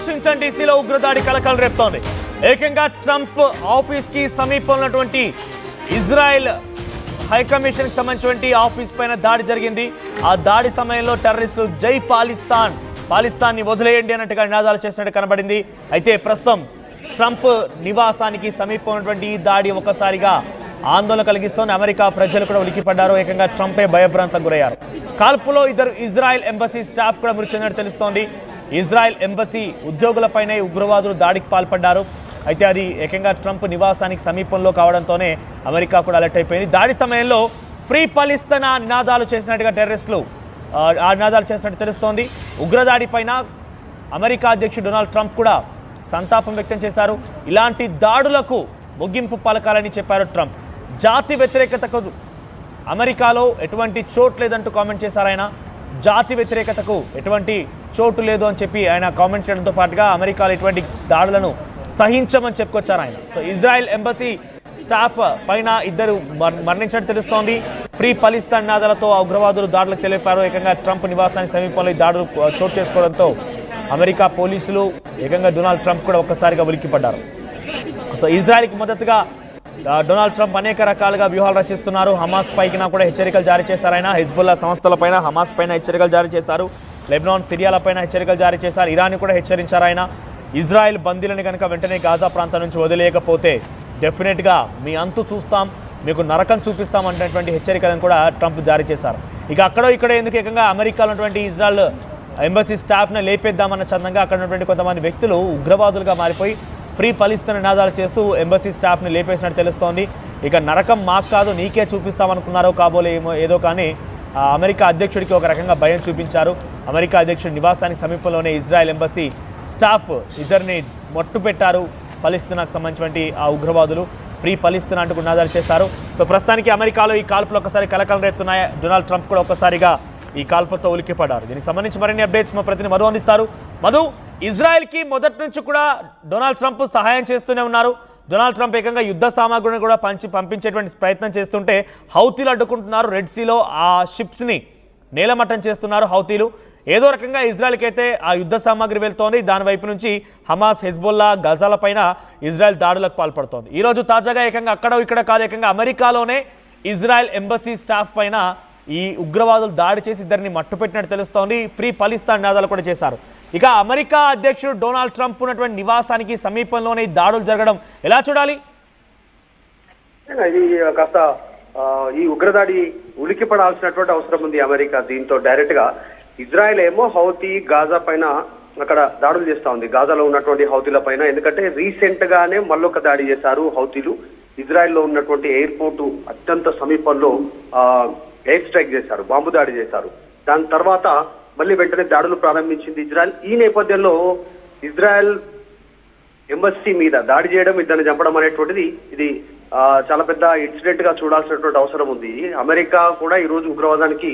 Washington డీసీలో ఉగ్రదాడి కలకలం రేపుతోంది. ఏకంగా ట్రంప్ ఆఫీస్ కి సమీపంలో ఉన్నటువంటి ఇజ్రాయెల్ హైకమిషన్ కి సంబంధించినటువంటి ఆఫీస్ పైన దాడి జరిగింది. ఆ దాడి సమయంలో టెర్రరిస్టులు జై పాలిస్తాన్, పాలిస్తాన్ ని వదిలేయండి అన్నట్టుగా నినాదాలు చేసినట్టు కనబడింది. అయితే ప్రస్తుతం ట్రంప్ నివాసానికి సమీపం ఉన్నటువంటి ఈ దాడి ఒక్కసారిగా ఆందోళన కలిగిస్తోంది. అమెరికా ప్రజలు కూడా ఉలిక్కిపడ్డారు. ఏకంగా ట్రంపే భయభ్రాంతకు గురయ్యారు. కాల్పులో ఇద్దరు ఇజ్రాయెల్ ఎంబసీ స్టాఫ్ కూడా మృతి చెందినట్టు తెలుస్తోంది. ఇజ్రాయెల్ ఎంబసీ ఉద్యోగులపైనే ఉగ్రవాదులు దాడికి పాల్పడ్డారు. అయితే అది ఏకంగా ట్రంప్ నివాసానికి సమీపంలో కావడంతోనే అమెరికా కూడా అలర్ట్ అయిపోయింది. దాడి సమయంలో ఫ్రీ పాలిస్తీనా నినాదాలు చేసినట్టుగా టెర్రరిస్టులు ఆ నినాదాలు చేసినట్టు తెలుస్తోంది. ఉగ్రదాడి పైన అమెరికా అధ్యక్షుడు డొనాల్డ్ ట్రంప్ కూడా సంతాపం వ్యక్తం చేశారు. ఇలాంటి దాడులకు ముగింపు పలకాలని చెప్పారు ట్రంప్. జాతి వ్యతిరేకతకు అమెరికాలో ఎటువంటి చోటు లేదంటూ కామెంట్ చేశారు ఆయన. జాతి వ్యతిరేకతకు ఎటువంటి చోటు లేదు అని చెప్పి ఆయన కామెంట్ చేయడంతో పాటుగా అమెరికాలో ఎటువంటి దాడులను సహించమని చెప్పుకొచ్చారు ఆయన. సో ఇజ్రాయెల్ ఎంబసీ స్టాఫ్ పైన ఇద్దరు మరణించినట్టు తెలుస్తోంది. ఫ్రీ పాలిస్తాన్ నినాదాలతో ఆ ఉగ్రవాదులు దాడులకు తెలిపారు. ఏకంగా ట్రంప్ నివాసానికి సమీపంలో ఈ దాడులు చోటు చేసుకోవడంతో అమెరికా పోలీసులు ఏకంగా డొనాల్డ్ ట్రంప్ కూడా ఒక్కసారిగా ఉలిక్కిపడ్డారు. సో ఇజ్రాయెల్కి మద్దతుగా డొనాల్డ్ ట్రంప్ అనేక రకాలుగా వ్యూహాలు రచిస్తున్నారు. హమాస్ పైన కూడా హెచ్చరికలు జారీ చేశారు ఆయన. హిజ్బుల్లా సంస్థలపైన, హమాస్ పైన హెచ్చరికలు జారీ చేశారు. లెబనాన్, సిరియాలపైన హెచ్చరికలు జారీ చేశారు. ఇరాన్ కూడా హెచ్చరించారు ఆయన. ఇజ్రాయెల్ బందీలను కనుక వెంటనే గాజా ప్రాంతం నుంచి వదిలేయకపోతే డెఫినెట్గా మీ అంతు చూస్తాం, మీకు నరకం చూపిస్తాం అనేటువంటి హెచ్చరికలను కూడా ట్రంప్ జారీ చేశారు. ఇక అక్కడో ఇక్కడ ఎందుకు ఏకంగా అమెరికాలో ఉన్నటువంటి ఇజ్రాయెల్ ఎంబసీ స్టాఫ్ను లేపేద్దామన్న చందంగా అక్కడ ఉన్నటువంటి కొంతమంది వ్యక్తులు ఉగ్రవాదులుగా మారిపోయి ఫ్రీ పాలిస్తీనా నినాదాలు చేస్తూ ఎంబసీ స్టాఫ్ని లేపేసినట్టు తెలుస్తోంది. ఇక నరకం మాకు కాదు నీకే చూపిస్తామనుకున్నారో కాబోలే ఏదో కానీ అమెరికా అధ్యక్షుడికి ఒక రకంగా భయం చూపించారు. అమెరికా అధ్యక్షుడి నివాసానికి సమీపంలోనే ఇజ్రాయెల్ ఎంబసీ స్టాఫ్ ఇద్దరిని మట్టు పెట్టారు. పాలిస్తీనాకు సంబంధించినటువంటి ఆ ఉగ్రవాదులు ఫ్రీ పాలిస్తీనా అంటూ నినాదాలు చేశారు. సో ప్రస్తుతానికి అమెరికాలో ఈ కాల్పులు ఒక్కసారి కలకలం రేపుతున్నాయి. డొనాల్డ్ ట్రంప్ కూడా ఒక్కసారిగా ఈ కాల్పులతో ఉలిక్కిపడ్డారు. దీనికి సంబంధించి మరిన్ని అప్డేట్స్ మా ప్రతినిధి మధు అందిస్తారు. మధు, ఇజ్రాయెల్కి మొదటి నుంచి కూడా డొనాల్డ్ ట్రంప్ సహాయం చేస్తూనే ఉన్నారు. డొనాల్డ్ ట్రంప్ ఏకంగా యుద్ధ సామాగ్రిని కూడా పంపించేటువంటి ప్రయత్నం చేస్తుంటే హౌతీలు అడ్డుకుంటున్నారు. రెడ్ సీలో ఆ షిప్స్ని నేలమట్టం చేస్తున్నారు హౌతీలు. ఏదో రకంగా ఇజ్రాయెల్కి అయితే ఆ యుద్ధ సామాగ్రి వెళ్తోంది. దాని వైపు నుంచి హమాస్, హెజ్బుల్లా, గజాల పైన ఇజ్రాయెల్ దాడులకు పాల్పడుతోంది. ఈరోజు తాజాగా ఏకంగా అక్కడ ఇక్కడ కాదు, ఏకంగా అమెరికాలోనే ఇజ్రాయెల్ ఎంబసీ స్టాఫ్ పైన ఈ ఉగ్రవాదులు దాడి చేసి ఇద్దరిని మట్టుపెట్టినట్టు తెలుస్తోంది. ఫ్రీ పాలిస్తాన్ నినాదాలు కూడా చేశారు. ఇక అమెరికా అధ్యక్షుడు డొనాల్డ్ ట్రంప్ ఉన్నటువంటి నివాసానికి సమీపంలోనే ఈ దాడులు జరగడం ఎలా చూడాలి? ఇది కాస్త ఈ ఉగ్రదాడి ఉలికిపడాల్సినటువంటి అవసరం ఉంది అమెరికా. దీంతో డైరెక్ట్ గా ఇజ్రాయెల్ ఏమో హౌతీ, గాజా పైన అక్కడ దాడులు చేస్తా ఉంది. గాజాలో ఉన్నటువంటి హౌతీల పైన, ఎందుకంటే రీసెంట్ గానే మళ్ళొక దాడి చేశారు హౌతీలు. ఇజ్రాయెల్లో ఉన్నటువంటి ఎయిర్పోర్టు అత్యంత సమీపంలో ఎయిర్ స్ట్రైక్ చేశారు, బాంబు దాడి చేశారు. దాని తర్వాత మళ్ళీ వెంటనే దాడులు ప్రారంభించింది ఇజ్రాయెల్. ఈ నేపథ్యంలో ఇజ్రాయెల్ ఎంబసీ మీద దాడి చేయడం, ఇద్దరిని చంపడం అనేటువంటిది ఇది చాలా పెద్ద ఇన్సిడెంట్ గా చూడాల్సినటువంటి అవసరం ఉంది. అమెరికా కూడా ఈ రోజు ఉగ్రవాదానికి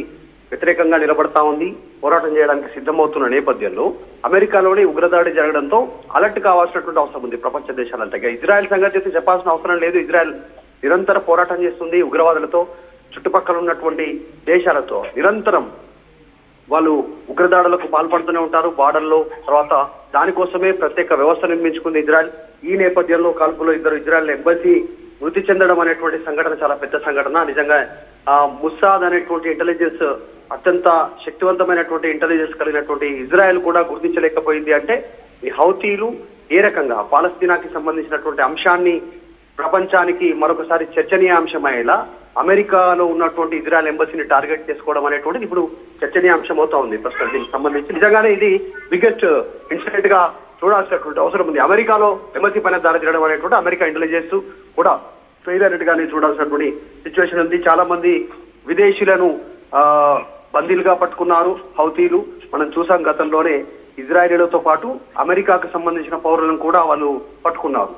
వ్యతిరేకంగా నిలబడతా ఉంది, పోరాటం చేయడానికి సిద్ధమవుతున్న నేపథ్యంలో అమెరికాలోనే ఉగ్రదాడి జరగడంతో అలర్ట్ కావాల్సినటువంటి అవసరం ఉంది ప్రపంచ దేశాలంతా. ఇజ్రాయెల్ సంగతి అయితే చెప్పాల్సిన అవసరం లేదు. ఇజ్రాయెల్ నిరంతర పోరాటం చేస్తుంది ఉగ్రవాదులతో, చుట్టుపక్కల ఉన్నటువంటి దేశాలతో నిరంతరం వాళ్ళు ఉగ్రదాడులకు పాల్పడుతూనే ఉంటారు బార్డర్లో. తర్వాత దానికోసమే ప్రత్యేక వ్యవస్థ నిర్మించుకుంది ఇజ్రాయెల్. ఈ నేపథ్యంలో కాల్పులో ఇద్దరు ఇజ్రాయెల్ ఎంబసీ మృతి చెందడం అనేటువంటి సంఘటన చాలా పెద్ద సంఘటన. నిజంగా ముస్సాద్ అనేటువంటి ఇంటెలిజెన్స్, అత్యంత శక్తివంతమైనటువంటి ఇంటెలిజెన్స్ కలిగినటువంటి ఇజ్రాయెల్ కూడా గుర్తించలేకపోయింది అంటే ఈ హౌతీలు ఏ రకంగా పాలస్తీనాకి సంబంధించినటువంటి అంశాన్ని ప్రపంచానికి మరొకసారి చర్చనీయాంశమయ్యేలా అమెరికాలో ఉన్నటువంటి ఇజ్రాయెల్ ఎంబసీని టార్గెట్ చేసుకోవడం అనేటువంటిది ఇప్పుడు చర్చనీయాంశం అవుతా ఉంది ప్రస్తుతం. దీనికి సంబంధించి నిజంగానే ఇది బిగ్గెస్ట్ ఇన్సిడెంట్ గా చూడాల్సినటువంటి అవసరం ఉంది. అమెరికాలో ఎంబసీ పైన దాడి చేయడం అనేటువంటి అమెరికా ఇంటెలిజెన్స్ కూడా ఫెయిల్ గానే చూడాల్సినటువంటి సిచ్యువేషన్ ఉంది. చాలా మంది విదేశీయులను బందీలుగా పట్టుకున్నారు హౌతీలు. మనం చూసాం గతంలోనే ఇజ్రాయేలీలతో పాటు అమెరికాకు సంబంధించిన పౌరులను కూడా వాళ్ళు పట్టుకున్నారు.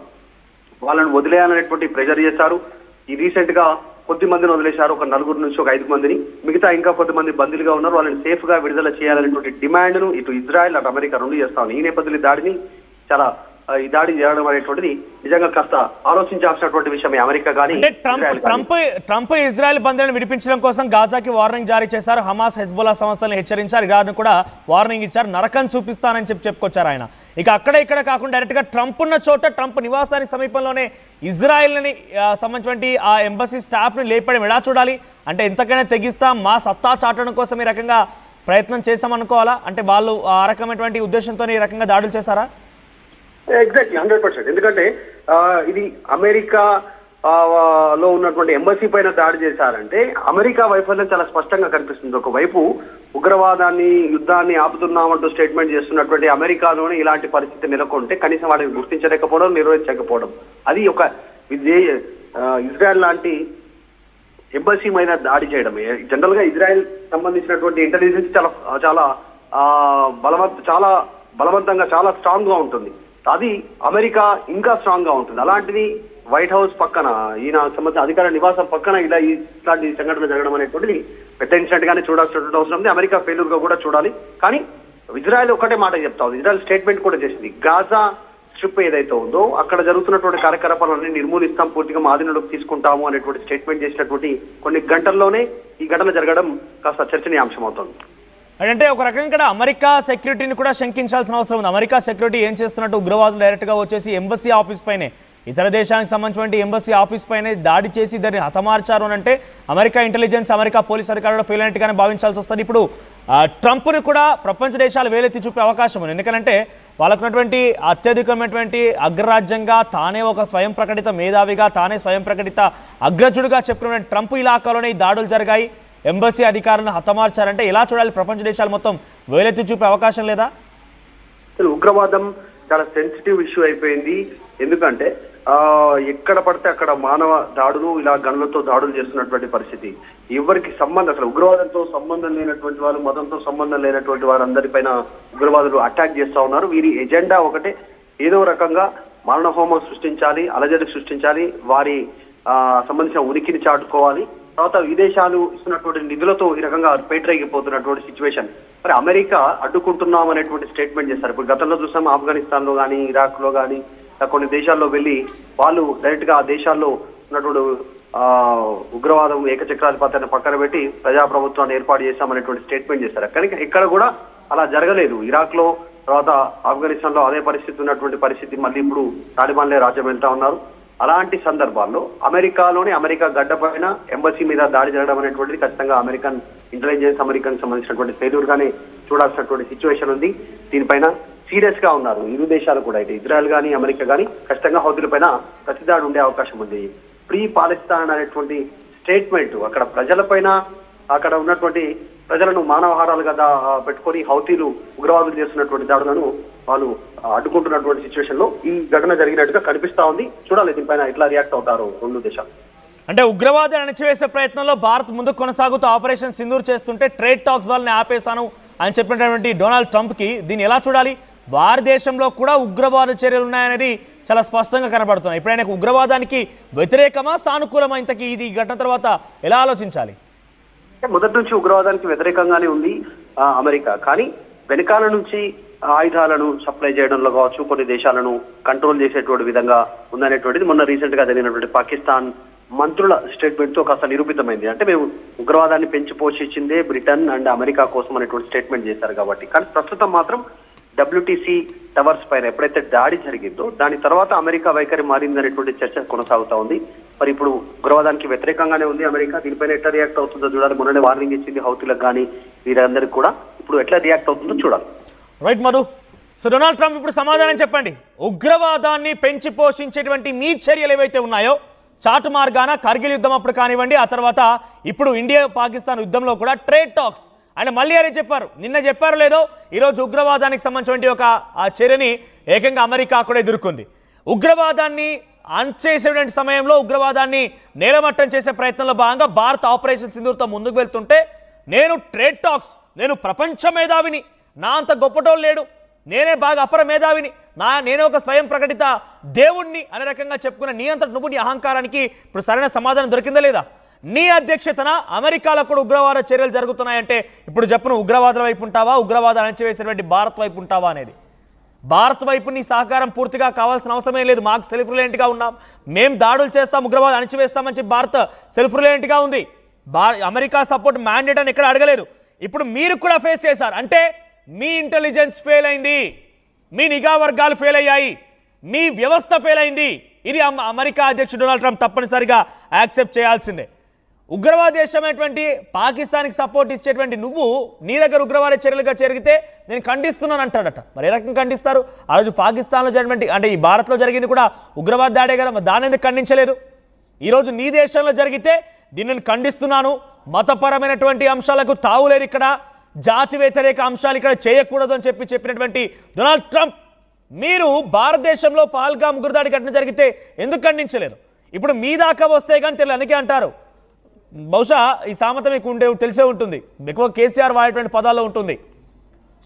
వాళ్ళని వదిలేయాలనేటువంటి ప్రెజర్ చేశారు. ఈ రీసెంట్ గా కొద్ది మందిని వదిలేశారు, ఒక 4 నుంచి ఒక 5 మందిని. మిగతా ఇంకా కొంతమంది బందీలుగా ఉన్నారు. వాళ్ళని సేఫ్ గా విడుదల చేయాలనేటువంటి డిమాండ్ ను ఇటు ఇజ్రాయెల్ అటు అమెరికా రెండు చేస్తా ఉంది. ఈ నేపథ్యంలో దాడిని చాలా ఈ దాడి చేయడం అనేటువంటిది నిజంగా కాస్త ఆలోచించాల్సినటువంటి విషయం అమెరికా కానీ. అంటే ట్రంప్ ఇజ్రాయెల్ బందీలను విడిపించడం కోసం గాజాకి వార్నింగ్ జారీ చేశారు. హమాస్, హెజ్బుల్లా సంస్థలను హెచ్చరించారు. ఇరాన్ కూడా వార్నింగ్ ఇచ్చారు. నరకం చూపిస్తానని చెప్పుకొచ్చారు ఆయన. ఇక ఇక్కడ కాకుండా డైరెక్ట్ గా ట్రంప్ ఉన్న చోట, ట్రంప్ నివాసానికి సమీపంలోనే ఇజ్రాయెల్ని సంబంధించిన ఆ ఎంబసీ స్టాఫ్ ని లేపడం ఎలా చూడాలి? అంటే ఎంతకైనా తెగిస్తాం, మా సత్తా చాటడం కోసం ఈ రకంగా ప్రయత్నం చేస్తామనుకోవాలా? అంటే వాళ్ళు ఆ రకమైనటువంటి ఉద్దేశంతో ఈ రకంగా దాడులు చేశారా? ఎగ్జాక్ట్లీ 100%. ఎందుకంటే ఇది అమెరికా లో ఉన్నటువంటి ఎంబసీ పైన దాడి చేశారంటే అమెరికా వైఫల్యం చాలా స్పష్టంగా కనిపిస్తుంది. ఒకవైపు ఉగ్రవాదాన్ని, యుద్ధాన్ని ఆపుతున్నామంటూ స్టేట్మెంట్ చేస్తున్నటువంటి అమెరికాలోనే ఇలాంటి పరిస్థితి నెలకొంటే కనీసం వాటిని గుర్తించలేకపోవడం, నిర్వహించకపోవడం, అది ఒక ఇజ్రాయెల్ లాంటి ఎంబసీ మీద దాడి చేయడమే. జనరల్ గా ఇజ్రాయెల్ సంబంధించినటువంటి ఇంటెలిజెన్స్ చాలా బలవంతంగా, చాలా స్ట్రాంగ్ గా ఉంటుంది. అది అమెరికా ఇంకా స్ట్రాంగ్ గా ఉంటుంది. అలాంటిది వైట్ హౌస్ పక్కన, ఈయన సంబంధించిన అధికార నివాసం పక్కన ఇట్లాంటి సంఘటన జరగడం అనేటువంటిది పెద్ద ఇన్సిడెంట్ గానే చూడాల్సినటువంటి అవసరం ఉంది. అమెరికా ఫెయిల్యూర్ గా కూడా చూడాలి. కానీ ఇజ్రాయెల్ ఒకటే మాట చెప్తా ఉంది. ఇజ్రాయెల్ స్టేట్మెంట్ కూడా చేసింది, గాజా స్ట్రిప్ ఏదైతే ఉందో అక్కడ జరుగుతున్నటువంటి కార్యకలాపాలన్నీ నిర్మూలిస్తాం, పూర్తిగా మా ఆధీనంలోకి తీసుకుంటాము అనేటువంటి స్టేట్మెంట్ చేసినటువంటి కొన్ని గంటల్లోనే ఈ ఘటన జరగడం కాస్త చర్చనీయాంశం అవుతుంది. అంటే ఒక రకంగా ఇక్కడ అమెరికా సెక్యూరిటీని కూడా శంకించాల్సిన అవసరం ఉంది. అమెరికా సెక్యూరిటీ ఏం చేస్తున్నట్టు ఉగ్రవాదులు డైరెక్ట్గా వచ్చేసి ఎంబసీ ఆఫీస్ పైనే, ఇతర దేశానికి సంబంధించిన ఎంబసీ ఆఫీస్ పైనే దాడి చేసి దాన్ని హతమార్చారు అని అంటే అమెరికా ఇంటెలిజెన్స్, అమెరికా పోలీస్ అధికారులు ఫెయిల్ అయినట్టుగానే భావించాల్సి వస్తుంది. ఇప్పుడు ట్రంప్ను కూడా ప్రపంచ దేశాలు వేలెత్తి చూపే అవకాశం ఉంది. ఎందుకంటే వాళ్ళకున్నటువంటి అత్యధికమైనటువంటి అగ్రరాజ్యంగా, తానే ఒక స్వయం ప్రకటిత మేధావిగా, తానే స్వయం ప్రకటిత అగ్రజుడిగా చెప్పుకున్న ట్రంప్ ఇలాకాలోనే ఈ దాడులు జరిగాయి, ఎంబసీ అధికారులను హతమార్చారంటే ఎలా చూడాలి? ప్రపంచ దేశాలు మొత్తం వేలెత్తి చూపే అవకాశం లేదా? ఉగ్రవాదం చాలా సెన్సిటివ్ ఇష్యూ అయిపోయింది. ఎందుకంటే ఎక్కడ పడితే అక్కడ మానవ దాడులు, ఇలా గన్లతో దాడులు చేస్తున్నటువంటి పరిస్థితి. ఎవరికి అసలు ఉగ్రవాదంతో సంబంధం లేనటువంటి వారు, మతంతో సంబంధం లేనటువంటి వారందరిపైన ఉగ్రవాదులు అటాక్ చేస్తా ఉన్నారు. వీరి ఎజెండా ఒకటే, ఏదో రకంగా మారణ హోమం సృష్టించాలి, అలజడి సృష్టించాలి, వారి సంబంధించిన ఉనికిని చాటుకోవాలి. తర్వాత విదేశాలు ఇస్తున్నటువంటి నిధులతో ఈ రకంగా పేటరేగిపోతున్నటువంటి సిచ్యువేషన్. మరి అమెరికా అడ్డుకుంటున్నాం అనేటువంటి స్టేట్మెంట్ చేశారు. ఇప్పుడు గతంలో చూసాం, ఆఫ్ఘనిస్తాన్ లో కానీ, ఇరాక్ లో కానీ కొన్ని దేశాల్లో వెళ్ళి వాళ్ళు డైరెక్ట్ గా ఆ దేశాల్లో ఉన్నటువంటి ఉగ్రవాదం, ఏకచక్రాధిపత్యాన్ని పక్కన పెట్టి ప్రజాప్రభుత్వాన్ని ఏర్పాటు చేశామనేటువంటి స్టేట్మెంట్ చేశారు. కానీ ఇక్కడ కూడా అలా జరగలేదు. ఇరాక్ లో, తర్వాత ఆఫ్ఘనిస్తాన్ లో అదే పరిస్థితి ఉన్నటువంటి పరిస్థితి. మళ్ళీ ఇప్పుడు తాలిబాన్లే రాజ్యం వెళ్తా ఉన్నారు. అలాంటి సందర్భాల్లో అమెరికాలోని, అమెరికా గడ్డ పైన ఎంబసీ మీద దాడి జరగడం అనేటువంటిది ఖచ్చితంగా అమెరికన్ ఇంటెలిజెన్స్, అమెరికన్ సంబంధించినటువంటి ఫెయిల్యూర్ గానే చూడాల్సినటువంటి సిచ్యువేషన్ ఉంది. దీనిపైన సీరియస్ గా ఉన్నారు ఇరు దేశాలు కూడా. అయితే ఇజ్రాయెల్ కానీ, అమెరికా కానీ ఖచ్చితంగా హౌదీల పైన ప్రతిదాడి ఉండే అవకాశం ఉంది. ప్రీ పాలస్తీన్ అనేటువంటి స్టేట్మెంట్ అక్కడ ప్రజలపైన, అక్కడ ఉన్నటువంటి ప్రజలను మానవహారాలుగా పెట్టుకొని హౌతీలు, ఉగ్రవాదులు చేస్తున్నటువంటి దాడులను వాళ్ళు అడ్డుకుంటున్నటువంటి సిచ్యువేషన్ లో ఈ ఘటన జరిగినట్టుగా కనిపిస్తా ఉంది. చూడాలి దీనిపైన ఎట్లా రియాక్ట్ అవుతారు రెండు దేశాలు. అంటే ఉగ్రవాదాన్ని అణచివేసే ప్రయత్నంలో భారత్ ముందుకు కొనసాగుతూ ఆపరేషన్ సింధూర్ చేస్తుంటే ట్రేడ్ టాక్స్ వాళ్ళని ఆపేశాను అని చెప్పినటువంటి డొనాల్డ్ ట్రంప్కి దీన్ని ఎలా చూడాలి? భారతదేశంలో కూడా ఉగ్రవాద చర్యలు ఉన్నాయనేది చాలా స్పష్టంగా కనబడుతున్నాయి. ఇప్పుడు ఆయనకు ఉగ్రవాదానికి వ్యతిరేకమా, సానుకూలమా? ఇంతకీ ఇది ఘటన తర్వాత ఎలా ఆలోచించాలి? మొదటి నుంచి ఉగ్రవాదానికి వ్యతిరేకంగానే ఉంది అమెరికా. కానీ వెనకాల నుంచి ఆయుధాలను సప్లై చేయడంలో కావచ్చు, కొన్ని దేశాలను కంట్రోల్ చేసేటువంటి విధంగా ఉందనేటువంటిది మొన్న రీసెంట్ గా జరిగినటువంటి పాకిస్తాన్ మంత్రుల స్టేట్మెంట్ తో కాస్త నిరూపితమైంది. అంటే మేము ఉగ్రవాదాన్ని పెంచి పోషించిందే బ్రిటన్ అండ్ అమెరికా కోసం అనేటువంటి స్టేట్మెంట్ చేశారు కాబట్టి. కానీ ప్రస్తుతం మాత్రం WTC టవర్స్ పైన ఎప్పుడైతే దాడి జరిగిందో దాని తర్వాత అమెరికా వైఖరి మారిందనేటువంటి చర్చ కొనసాగుతా ఉంది. మరి ఇప్పుడు ఉగ్రవాదానికి వ్యతిరేకంగానే ఉంది అమెరికా. దీనిపైన ఎట్లా రియాక్ట్ అవుతుందో చూడాలి. మొన్ననే వార్నింగ్ ఇచ్చింది హౌతీలకు కానీ వీరందరికీ కూడా. ఇప్పుడు ఎట్లా రియాక్ట్ అవుతుందో చూడాలి. Right Madhu. So Donald Trump ఇప్పుడు సమాధానం చెప్పండి. ఉగ్రవాదాన్ని పెంచి పోషించేటువంటి మీ చర్యలు ఏవైతే ఉన్నాయో, చాటు మార్గాన కార్గిల్ యుద్ధం అప్పుడు కానివ్వండి, ఆ తర్వాత ఇప్పుడు ఇండియా పాకిస్తాన్ యుద్ధంలో కూడా ట్రేడ్ టాక్స్ అండ్ మళ్ళీ అరే చెప్పారు, నిన్న చెప్పారు లేదో, ఈరోజు ఉగ్రవాదానికి సంబంధించిన ఒక ఆ చర్యని ఏకంగా అమెరికా కూడా ఎదుర్కొంది. ఉగ్రవాదాన్ని అణచేసేటువంటి సమయంలో, ఉగ్రవాదాన్ని నేలమట్టం చేసే ప్రయత్నంలో భాగంగా భారత్ ఆపరేషన్ సింధూర్తో ముందుకు వెళ్తుంటే, నేను ట్రేడ్ టాక్స్, నేను ప్రపంచ మేధావిని, నా అంత గొప్పటోళ్ళు లేడు, నేనే బాగా అపర మేధావిని, నేనే ఒక స్వయం ప్రకటిత దేవుణ్ణి అనే రకంగా చెప్పుకున్న నీ అంతటి నువ్వు, నీ అహంకారానికి ఇప్పుడు సరైన సమాధానం దొరికిందా లేదా? నీ అధ్యక్షతన అమెరికాలో కూడా ఉగ్రవాద చర్యలు జరుగుతున్నాయంటే ఇప్పుడు చెప్పను, ఉగ్రవాదుల వైపు ఉంటావా, ఉగ్రవాదాన్ని అణచివేసినటువంటి భారత్ వైపు ఉంటావా అనేది? భారత్ వైపు నీ సహకారం పూర్తిగా కావాల్సిన అవసరమే లేదు, మాకు సెల్ఫ్ రిలయంట్గా ఉన్నాం, మేము దాడులు చేస్తాం, ఉగ్రవాదం అణిచివేస్తామని చెప్పి భారత్ సెల్ఫ్ రిలయంట్గా ఉంది. అమెరికా సపోర్ట్ మ్యాండేట్ అని ఎక్కడ అడగలేరు. ఇప్పుడు మీరు కూడా ఫేస్ చేశారు అంటే మీ ఇంటెలిజెన్స్ ఫెయిల్ అయింది, మీ నిఘా వర్గాలు ఫెయిల్ అయ్యాయి, మీ వ్యవస్థ ఫెయిల్ అయింది. ఇది అమెరికా అధ్యక్షుడు డొనాల్డ్ ట్రంప్ తప్పనిసరిగా యాక్సెప్ట్ చేయాల్సిందే. ఉగ్రవాద దేశమైనటువంటి పాకిస్తాన్కి సపోర్ట్ ఇచ్చేటువంటి నువ్వు నీ దగ్గర ఉగ్రవాద చర్యలుగా జరిగితే నేను ఖండిస్తున్నాను అంటాడట. మరి ఏ రకంగా ఖండిస్తారు? ఆ రోజు పాకిస్తాన్లో జరిగినటువంటి అంటే ఈ భారత్లో జరిగింది కూడా ఉగ్రవాద దాడే కదా, మరి దాన్ని ఎందుకు ఖండించలేదు? ఈరోజు నీ దేశంలో జరిగితే దీన్ని నేను ఖండిస్తున్నాను, మతపరమైనటువంటి అంశాలకు తావులేరు, ఇక్కడ జాతి వ్యతిరేక అంశాలు ఇక్కడ చేయకూడదు అని చెప్పినటువంటి డొనాల్డ్ ట్రంప్ మీరు భారతదేశంలో పహల్గామ్ ఉగ్రదాడి ఘటన జరిగితే ఎందుకు ఖండించలేరు? ఇప్పుడు మీ దాకా వస్తే కానీ తెలియదు, అందుకే అంటారు. బహుశా ఈ సామెత మీకు తెలిసే ఉంటుంది, ఎక్కువ కేసీఆర్ వాడేటువంటి పదాల్లో ఉంటుంది.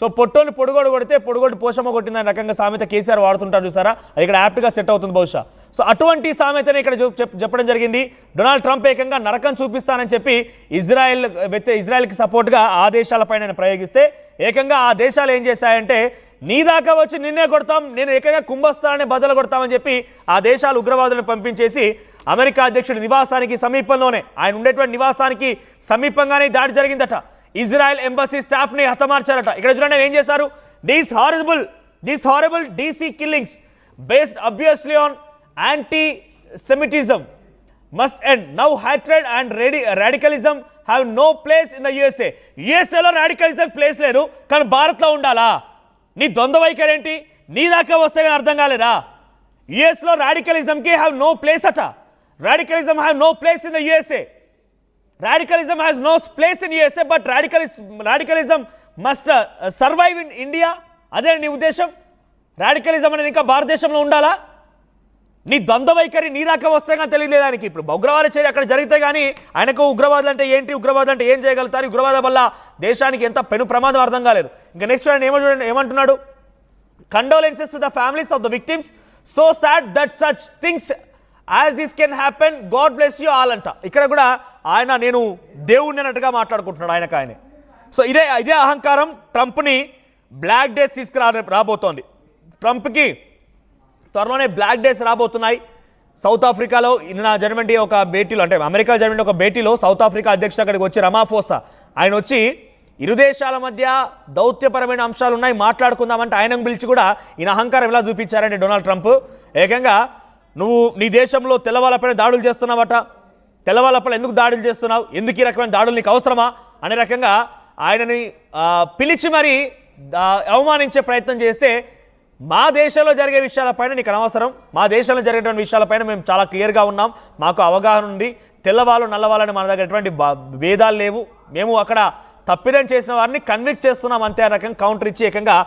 సో పొట్టోని పొడుగోడు కొడితే పొడుగోడు పోషమ్మ కొట్టిందని రకంగా సామెత కేసీఆర్ వాడుతుంటారు చూసారా, అది ఇక్కడ యాప్ట్గా సెట్ అవుతుంది బహుశా. సో అటువంటి సామెతనే ఇక్కడ చెప్పడం జరిగింది. డొనాల్డ్ ట్రంప్ ఏకంగా నరకం చూపిస్తానని చెప్పి ఇజ్రాయెల్కి సపోర్ట్గా ఆ దేశాలపైన ప్రయోగిస్తే ఏకంగా ఆ దేశాలు ఏం చేశాయంటే నీ దాకా వచ్చి నిన్నే కొడతాం, నేను ఏకంగా కుంభస్థానాన్ని బదులు కొడతామని చెప్పి ఆ దేశాలు ఉగ్రవాదులను పంపించేసి అమెరికా అధ్యక్షుడి నివాసానికి సమీపంలోనే, ఆయన ఉండేటువంటి నివాసానికి సమీపంగానే దాడి జరిగిందట. ఇజ్రాయెల్ ఎంబసీ స్టాఫ్ని హతమార్చారట. ఇక్కడ చూడండి ఏం చేశారు, these horrible DC killings based obviously on anti-Semitism must end. Now hatred and radicalism have no place in the USA. USAలో రాడికలిజం ప్లేస్ లేదు, కానీ భారత్లో ఉండాలా? నీ ద్వంద్వ వైఖరి ఏంటి? నీ దాకా వస్తే కానీ అర్థం కాలేదా? యుఎస్లో రాడికలిజంకి హ్యావ్ నో ప్లేస్ అట. Radicalism have no place in the USA. Radicalism has no place in USA, but radicalism must survive in India. అదే నీ ఉద్దేశం? రాడికలిజం అనేది ఇంకా భారతదేశంలో ఉండాలా? నీ ద్వంద్వ వైఖరి నీ దాకా వస్తే కానీ తెలియలేదానికి. ఇప్పుడు ఉగ్రవాద చర్య అక్కడ జరిగితే కానీ ఆయనకు ఉగ్రవాదులు అంటే ఏంటి, ఉగ్రవాదులు అంటే ఏం చేయగలుగుతారు, ఉగ్రవాదం వల్ల దేశానికి ఎంత పెను ప్రమాదం అర్థం కాలేదు. ఇంకా నెక్స్ట్ చూడండి ఏమంటున్నాడు, condolences to the families of the victims, so sad that such things as this can happen, God bless you all అంట. ఇక్కడ కూడా ఆయన నేను దేవుడిని అన్నట్టుగా మాట్లాడుకుంటున్నాడు ఆయనే. సో ఇదే అహంకారం ట్రంప్ని బ్లాక్ డేస్ రాబోతోంది. ట్రంప్కి త్వరలోనే బ్లాక్ డేస్ రాబోతున్నాయి. సౌత్ ఆఫ్రికాలో నిన్న జరిగినటువంటి ఒక భేటీలో, అంటే అమెరికా జరిగిన ఒక భేటీలో సౌత్ ఆఫ్రికా అధ్యక్షుడు అక్కడికి వచ్చి రమాఫోసా ఆయన వచ్చి ఇరు దేశాల మధ్య దౌత్యపరమైన అంశాలు ఉన్నాయి మాట్లాడుకుందామంటే ఆయనను పిలిచి కూడా ఈయన అహంకారం ఎలా చూపించారంటే డొనాల్డ్ ట్రంప్ ఏకంగా నువ్వు నీ దేశంలో తెల్లవాళ్ళపైన దాడులు చేస్తున్నావట, తెల్లవాళ్ళపైన ఎందుకు దాడులు చేస్తున్నావు, ఎందుకు ఈ రకమైన దాడులు నీకు అవసరమా అనే రకంగా ఆయనని పిలిచి మరీ అవమానించే ప్రయత్నం చేస్తే మా దేశంలో జరిగే విషయాలపైన నీకు అనవసరం, మా దేశంలో జరిగేటువంటి విషయాలపైన మేము చాలా క్లియర్గా ఉన్నాం, మాకు అవగాహన ఉంది, తెల్లవాళ్ళు నల్లవాళ్ళని మన దగ్గర ఎటువంటి భేదాలు లేవు, మేము అక్కడ తప్పిదం చేసిన వారిని కన్విక్ట్ చేస్తున్నాం అంతే రకంగా కౌంటర్ ఇచ్చి ఏకంగా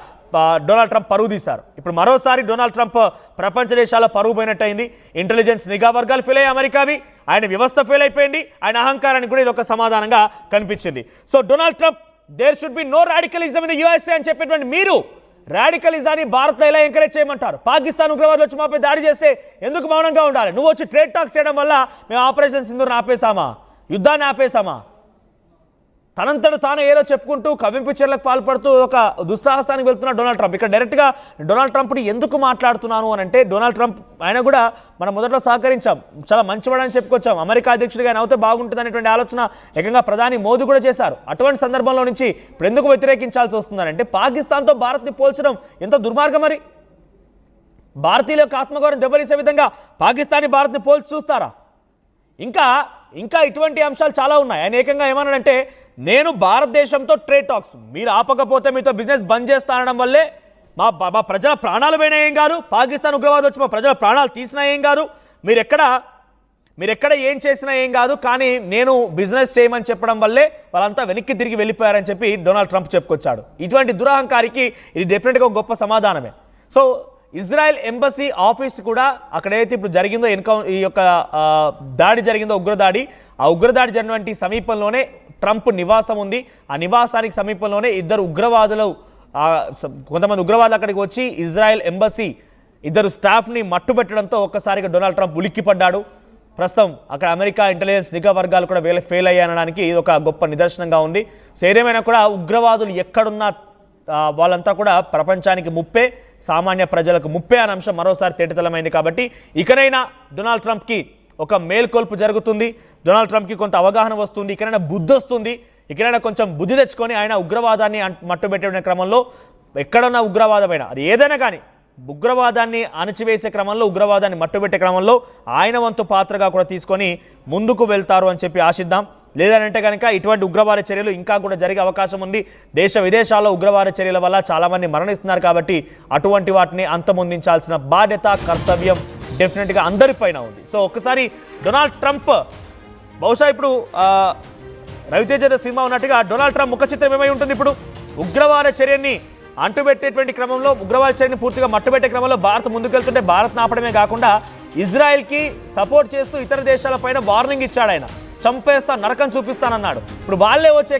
డొనాల్డ్ ట్రంప్ పరువు తీశారు. ఇప్పుడు మరోసారి డొనాల్డ్ ట్రంప్ ప్రపంచ దేశాల పరువు పోయినట్టయింది. ఇంటెలిజెన్స్ నిఘా వర్గాలు ఫెయిల్ అయ్యి అమెరికావి, ఆయన వ్యవస్థ ఫెయిల్ అయిపోయింది, ఆయన అహంకారానికి కూడా ఇది ఒక సమాధానంగా కనిపించింది. So Donald Trump there should be no radicalism in USA అని చెప్పేటువంటి మీరు రాడికలిజాన్ని భారత్లో ఎలా ఎంకరేజ్ చేయమంటారు? పాకిస్తాన్ ఉగ్రవాదులు వచ్చి మాపై దాడి చేస్తే ఎందుకు మౌనంగా ఉండాలి? నువ్వు వచ్చి ట్రేడ్ టాక్స్ చేయడం వల్ల మేము ఆపరేషన్ సింధూర్ని ఆపేసామా, యుద్ధాన్ని ఆపేసామా? తనంతట తాను ఏదో చెప్పుకుంటూ కవింపు చర్యలకు పాల్పడుతూ ఒక దుస్సాహసానికి వెళ్తున్న డొనాల్డ్ ట్రంప్ ఇక్కడ డైరెక్ట్గా డొనాల్డ్ ట్రంప్ని ఎందుకు మాట్లాడుతున్నాను అని అంటే డొనాల్డ్ ట్రంప్ ఆయన కూడా మనం మొదట్లో సహకరించాం, చాలా మంచివాడని చెప్పుకొచ్చాం, అమెరికా అధ్యక్షుడిగా ఆయన అవుతే బాగుంటుంది అనేటువంటి ఆలోచన ఏకంగా ప్రధాని మోదీ కూడా చేశారు. అటువంటి సందర్భంలో నుంచి ఇప్పుడు ఎందుకు వ్యతిరేకించాల్సి వస్తుందంటే పాకిస్తాన్తో భారత్ని పోల్చడం ఎంత దుర్మార్గం. మరి భారతీయుల యొక్క ఆత్మగౌరవం దెబ్బతీసే విధంగా పాకిస్తాన్ని భారత్ని పోల్చి చూస్తారా? ఇంకా ఇటువంటి అంశాలు చాలా ఉన్నాయి. ఆయన ఏకంగా ఏమన్నాడంటే నేను భారతదేశంతో ట్రేడ్ టాక్స్ మీరు ఆపకపోతే మీతో బిజినెస్ బంద్ చేస్తానడం వల్లే మా ప్రజల ప్రాణాలు పోయినా ఏం కాదు, పాకిస్తాన్ ఉగ్రవాదం వచ్చి మా ప్రజల ప్రాణాలు తీసినా ఏం కాదు, మీరెక్కడ ఏం చేసినా ఏం కాదు, కానీ నేను బిజినెస్ చేయమని చెప్పడం వల్లే వాళ్ళంతా వెనక్కి తిరిగి వెళ్ళిపోయారని చెప్పి డొనాల్డ్ ట్రంప్ చెప్పుకొచ్చాడు. ఇటువంటి దురహంకారికి ఇది డెఫినెట్గా ఒక గొప్ప సమాధానమే. సో ఇజ్రాయెల్ ఎంబసీ ఆఫీస్ కూడా అక్కడైతే ఇప్పుడు జరిగిందో ఈ యొక్క దాడి జరిగిందో ఉగ్రదాడి, ఆ ఉగ్రదాడి జరిగినటువంటి సమీపంలోనే ట్రంప్ నివాసం ఉంది. ఆ నివాసానికి సమీపంలోనే ఇద్దరు ఉగ్రవాదులు కొంతమంది ఉగ్రవాదులు అక్కడికి వచ్చి ఇజ్రాయెల్ ఎంబసీ ఇద్దరు స్టాఫ్ని మట్టుబెట్టడంతో ఒక్కసారిగా డొనాల్డ్ ట్రంప్ ఉలిక్కిపడ్డాడు. ప్రస్తుతం అక్కడ అమెరికా ఇంటెలిజెన్స్ నిఘా వర్గాలు కూడా ఫెయిల్ అయ్యానడానికి ఇది ఒక గొప్ప నిదర్శనంగా ఉంది. సో ఏదేమైనా కూడా ఉగ్రవాదులు ఎక్కడున్నా వాళ్ళంతా కూడా ప్రపంచానికి ముప్పే, సామాన్య ప్రజలకు ముప్పే అనే అంశం మరోసారి తేటతెల్లమైంది. కాబట్టి ఇకనైనా డొనాల్డ్ ట్రంప్కి ఒక మేల్కొల్పు జరుగుతుంది, డొనాల్డ్ ట్రంప్కి కొంత అవగాహన వస్తుంది, ఇకనైనా బుద్ధి వస్తుంది, ఇకనైనా కొంచెం బుద్ధి తెచ్చుకొని ఆయన ఉగ్రవాదాన్ని మట్టుబెట్టే క్రమంలో ఎక్కడున్న ఉగ్రవాదమైనా అది ఏదైనా కానీ ఉగ్రవాదాన్ని అణచివేసే క్రమంలో ఉగ్రవాదాన్ని మట్టుబెట్టే క్రమంలో ఆయన వంతు పాత్రగా కూడా తీసుకొని ముందుకు వెళ్తారు అని చెప్పి ఆశిద్దాం. లేదంటే కనుక ఇటువంటి ఉగ్రవాద చర్యలు ఇంకా కూడా జరిగే అవకాశం ఉంది. దేశ విదేశాల్లో ఉగ్రవాద చర్యల వల్ల చాలామంది మరణిస్తున్నారు. కాబట్టి అటువంటి వాటిని అంతమొందించాల్సిన బాధ్యత కర్తవ్యం డెఫినెట్గా అందరిపైన ఉంది. సో ఒక్కసారి డొనాల్డ్ ట్రంప్ బహుశా ఇప్పుడు రవితేజ సినిమా ఉన్నట్టుగా డొనాల్డ్ ట్రంప్ ముఖ చిత్రం ఏమై ఉంటుంది? ఇప్పుడు ఉగ్రవాద చర్యని అంటుబెట్టేటువంటి క్రమంలో ఉగ్రవాద చర్యని పూర్తిగా మట్టుబెట్టే క్రమంలో భారత్ ముందుకెళ్తుంటే భారత్ ఆపడమే కాకుండా ఇజ్రాయెల్కి సపోర్ట్ చేస్తూ ఇతర దేశాలపైన వార్నింగ్ ఇచ్చాడు. ఆయన చంపేస్తా, నరకం చూపిస్తానన్నాడు. ఇప్పుడు వాళ్ళే వచ్చే